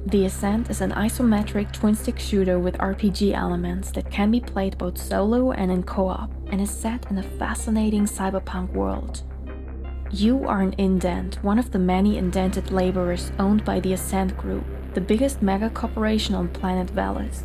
The Ascent is an isometric twin-stick shooter with RPG elements that can be played both solo and in co-op, and is set in a fascinating cyberpunk world. You are an indent, one of the many indented laborers owned by the Ascent Group, the biggest mega corporation on planet Valis.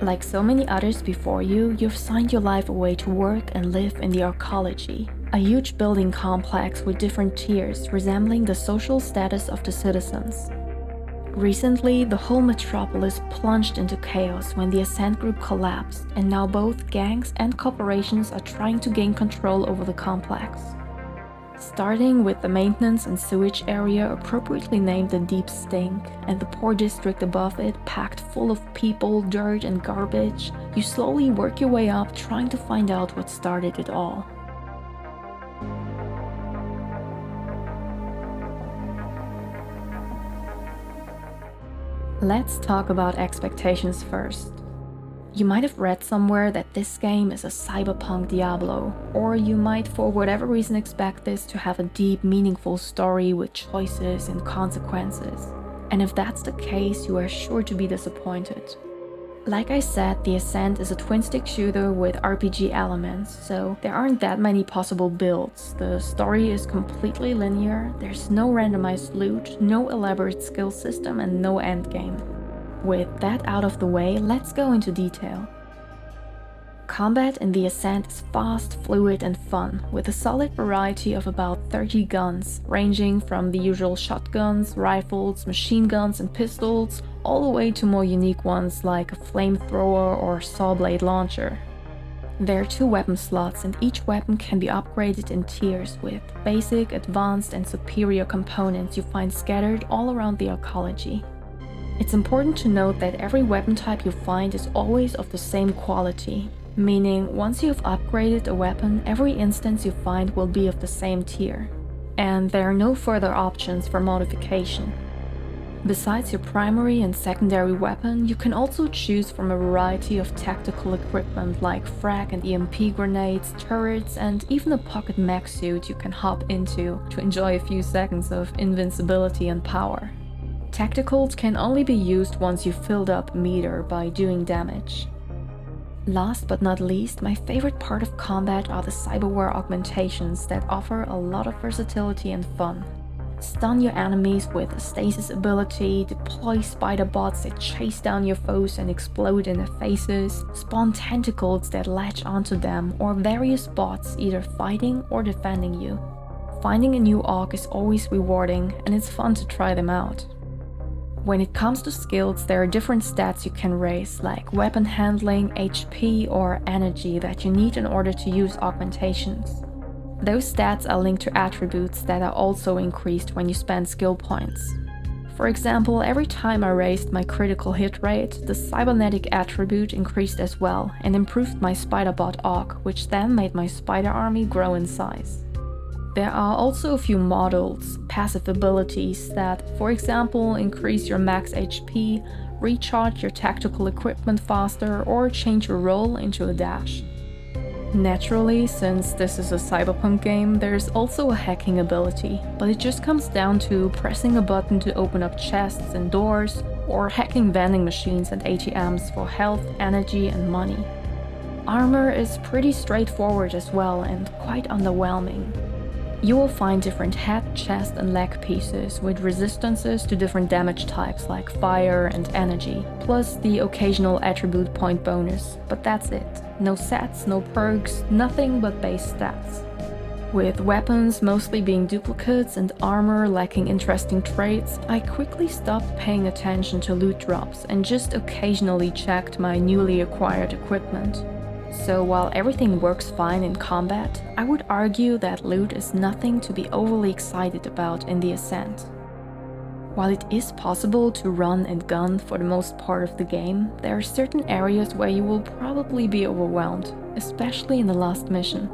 Like so many others before you, you've signed your life away to work and live in the Arcology, a huge building complex with different tiers resembling the social status of the citizens. Recently, the whole metropolis plunged into chaos when the Ascent Group collapsed, and now both gangs and corporations are trying to gain control over the complex. Starting with the maintenance and sewage area appropriately named the Deep Stink, and the poor district above it packed full of people, dirt and garbage, you slowly work your way up trying to find out what started it all. Let's talk about expectations first. You might have read somewhere that this game is a cyberpunk Diablo, or you might for whatever reason expect this to have a deep, meaningful story with choices and consequences. And if that's the case, you are sure to be disappointed. Like I said, the Ascent is a twin-stick shooter with RPG elements, so there aren't that many possible builds. The story is completely linear, there's no randomized loot, no elaborate skill system, and no endgame. With that out of the way, let's go into detail. Combat in the Ascent is fast, fluid, and fun, with a solid variety of about 30 guns, ranging from the usual shotguns, rifles, machine guns, and pistols, all the way to more unique ones like a flamethrower or saw blade launcher. There are 2 weapon slots, and each weapon can be upgraded in tiers with basic, advanced, and superior components you find scattered all around the Arcology. It's important to note that every weapon type you find is always of the same quality, meaning once you have upgraded a weapon, every instance you find will be of the same tier, and there are no further options for modification. Besides your primary and secondary weapon, you can also choose from a variety of tactical equipment like frag and EMP grenades, turrets, and even a pocket mech suit you can hop into to enjoy a few seconds of invincibility and power. Tacticals can only be used once you've filled up a meter by doing damage. Last but not least, my favorite part of combat are the cyberware augmentations that offer a lot of versatility and fun. Stun your enemies with a stasis ability, deploy spider bots that chase down your foes and explode in their faces, spawn tentacles that latch onto them, or various bots either fighting or defending you. Finding a new aug is always rewarding, and it's fun to try them out. When it comes to skills, there are different stats you can raise, like weapon handling, HP, or energy that you need in order to use augmentations. Those stats are linked to attributes that are also increased when you spend skill points. For example, every time I raised my critical hit rate, the cybernetic attribute increased as well and improved my spiderbot aug, which then made my spider army grow in size. There are also a few models, passive abilities that, for example, increase your max HP, recharge your tactical equipment faster, or change your roll into a dash. Naturally, since this is a cyberpunk game, there's also a hacking ability, but it just comes down to pressing a button to open up chests and doors, or hacking vending machines and ATMs for health, energy, and money. Armor is pretty straightforward as well and quite underwhelming. You will find different head, chest, and leg pieces with resistances to different damage types like fire and energy, plus the occasional attribute point bonus, but that's it. No sets, no perks, nothing but base stats. With weapons mostly being duplicates and armor lacking interesting traits, I quickly stopped paying attention to loot drops and just occasionally checked my newly acquired equipment. So while everything works fine in combat, I would argue that loot is nothing to be overly excited about in the Ascent. While it is possible to run and gun for the most part of the game, there are certain areas where you will probably be overwhelmed, especially in the last mission.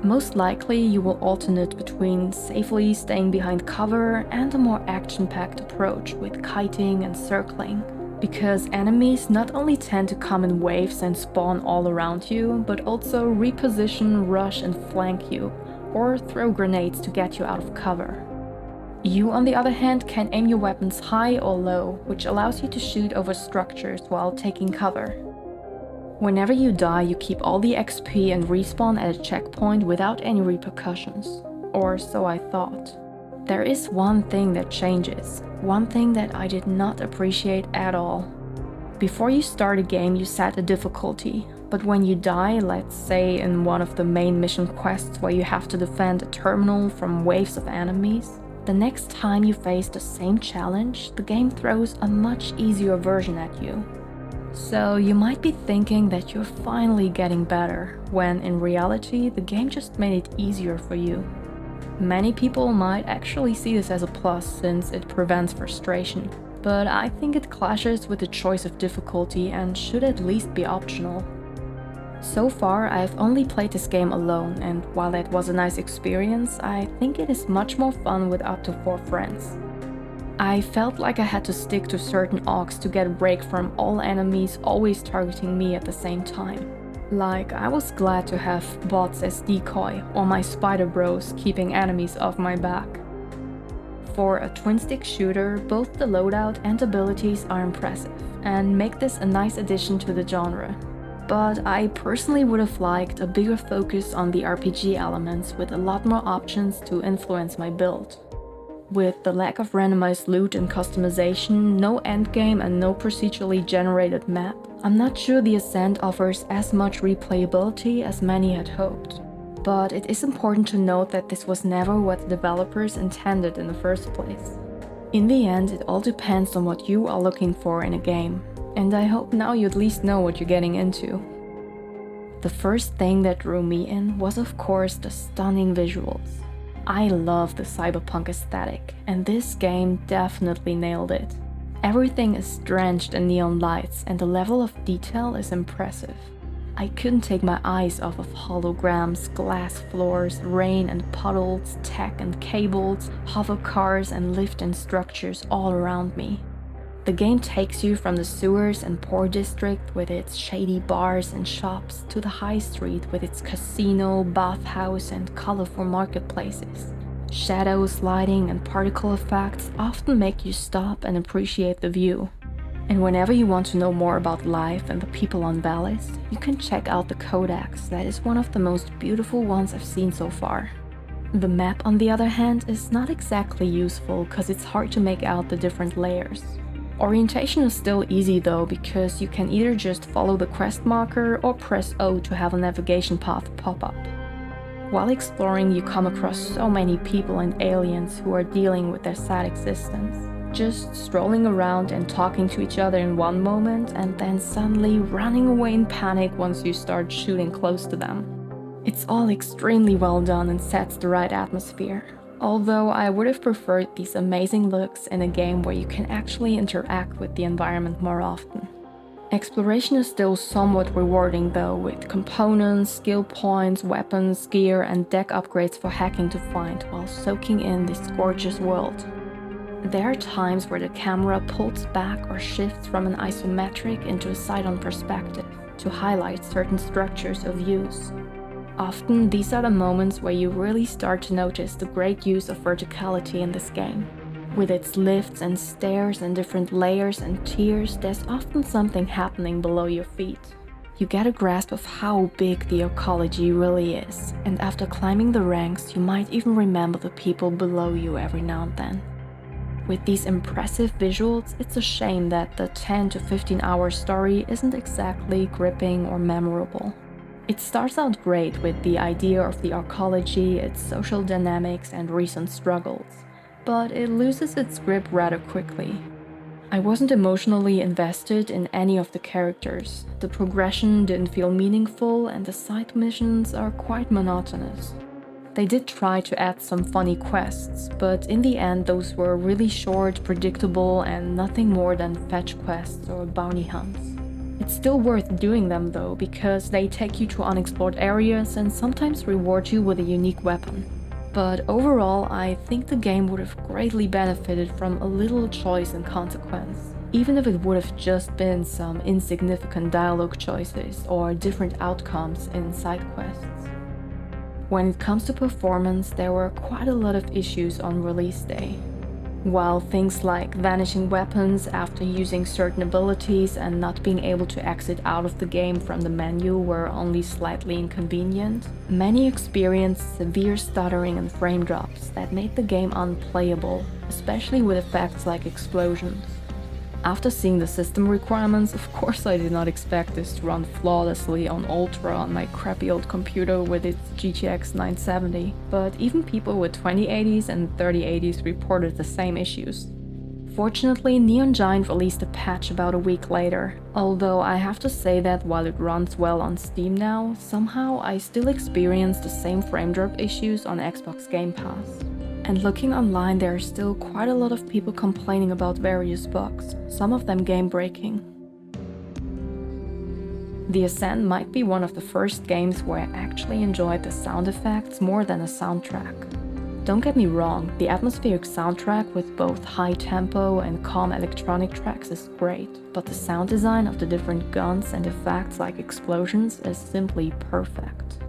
Most likely you will alternate between safely staying behind cover and a more action-packed approach with kiting and circling. Because enemies not only tend to come in waves and spawn all around you, but also reposition, rush, and flank you, or throw grenades to get you out of cover. You, on the other hand, can aim your weapons high or low, which allows you to shoot over structures while taking cover. Whenever you die, you keep all the XP and respawn at a checkpoint without any repercussions. Or so I thought. There is one thing that changes, one thing that I did not appreciate at all. Before you start a game, you set a difficulty, but when you die, let's say in one of the main mission quests where you have to defend a terminal from waves of enemies, the next time you face the same challenge, the game throws a much easier version at you. So you might be thinking that you're finally getting better, when in reality the game just made it easier for you. Many people might actually see this as a plus since it prevents frustration, but I think it clashes with the choice of difficulty and should at least be optional. So far, I've only played this game alone, and while that was a nice experience, I think it is much more fun with up to 4 friends. I felt like I had to stick to certain arcs to get a break from all enemies always targeting me at the same time. Like, I was glad to have bots as decoy, or my spider bros keeping enemies off my back. For a twin-stick shooter, both the loadout and abilities are impressive, and make this a nice addition to the genre. But I personally would have liked a bigger focus on the RPG elements with a lot more options to influence my build. With the lack of randomized loot and customization, no endgame and no procedurally generated map, I'm not sure the Ascent offers as much replayability as many had hoped. But it is important to note that this was never what the developers intended in the first place. In the end, it all depends on what you are looking for in a game, and I hope now you at least know what you're getting into. The first thing that drew me in was of course the stunning visuals. I love the cyberpunk aesthetic, and this game definitely nailed it. Everything is drenched in neon lights, and the level of detail is impressive. I couldn't take my eyes off of holograms, glass floors, rain and puddles, tech and cables, hover cars and lift-in structures all around me. The game takes you from the sewers and poor district with its shady bars and shops to the high street with its casino, bathhouse and colorful marketplaces. Shadows, lighting and particle effects often make you stop and appreciate the view. And whenever you want to know more about life and the people on Valis, you can check out the Codex. That is one of the most beautiful ones I've seen so far. The map, on the other hand, is not exactly useful because it's hard to make out the different layers. Orientation is still easy though, because you can either just follow the quest marker or press O to have a navigation path pop up. While exploring, you come across so many people and aliens who are dealing with their sad existence. Just strolling around and talking to each other in one moment and then suddenly running away in panic once you start shooting close to them. It's all extremely well done and sets the right atmosphere. Although I would have preferred these amazing looks in a game where you can actually interact with the environment more often. Exploration is still somewhat rewarding though, with components, skill points, weapons, gear and deck upgrades for hacking to find while soaking in this gorgeous world. There are times where the camera pulls back or shifts from an isometric into a side-on perspective to highlight certain structures or views. Often, these are the moments where you really start to notice the great use of verticality in this game. With its lifts and stairs and different layers and tiers, there's often something happening below your feet. You get a grasp of how big the ecology really is, and after climbing the ranks, you might even remember the people below you every now and then. With these impressive visuals, it's a shame that the 10 to 15 hour story isn't exactly gripping or memorable. It starts out great with the idea of the arcology, its social dynamics and recent struggles, but it loses its grip rather quickly. I wasn't emotionally invested in any of the characters, the progression didn't feel meaningful and the side missions are quite monotonous. They did try to add some funny quests, but in the end those were really short, predictable and nothing more than fetch quests or bounty hunts. It's still worth doing them though, because they take you to unexplored areas and sometimes reward you with a unique weapon. But overall, I think the game would have greatly benefited from a little choice and consequence, even if it would have just been some insignificant dialogue choices or different outcomes in side quests. When it comes to performance, there were quite a lot of issues on release day. while things like vanishing weapons after using certain abilities and not being able to exit out of the game from the menu were only slightly inconvenient, many experienced severe stuttering and frame drops that made the game unplayable, especially with effects like explosions. After seeing the system requirements, of course I did not expect this to run flawlessly on Ultra on my crappy old computer with its GTX 970, but even people with 2080s and 3080s reported the same issues. Fortunately, Neon Giant released a patch about a week later, although I have to say that while it runs well on Steam now, somehow I still experience the same frame drop issues on Xbox Game Pass. And looking online, there are still quite a lot of people complaining about various bugs, some of them game-breaking. The Ascent might be one of the first games where I actually enjoyed the sound effects more than a soundtrack. Don't get me wrong, the atmospheric soundtrack with both high tempo and calm electronic tracks is great, but the sound design of the different guns and effects like explosions is simply perfect.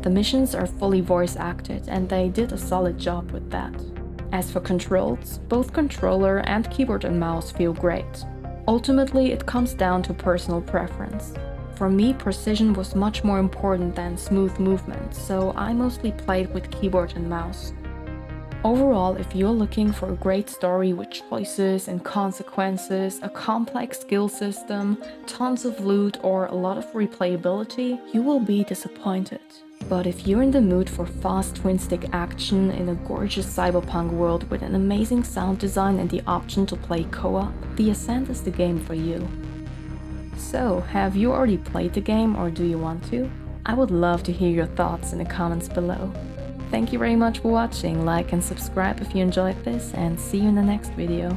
The missions are fully voice acted, and they did a solid job with that. As for controls, both controller and keyboard and mouse feel great. Ultimately, it comes down to personal preference. For me, precision was much more important than smooth movement, so I mostly played with keyboard and mouse. Overall, if you're looking for a great story with choices and consequences, a complex skill system, tons of loot, or a lot of replayability, you will be disappointed. But if you're in the mood for fast twin-stick action in a gorgeous cyberpunk world with an amazing sound design and the option to play co-op, the Ascent is the game for you. So, have you already played the game or do you want to? I would love to hear your thoughts in the comments below. Thank you very much for watching, like and subscribe if you enjoyed this, and see you in the next video.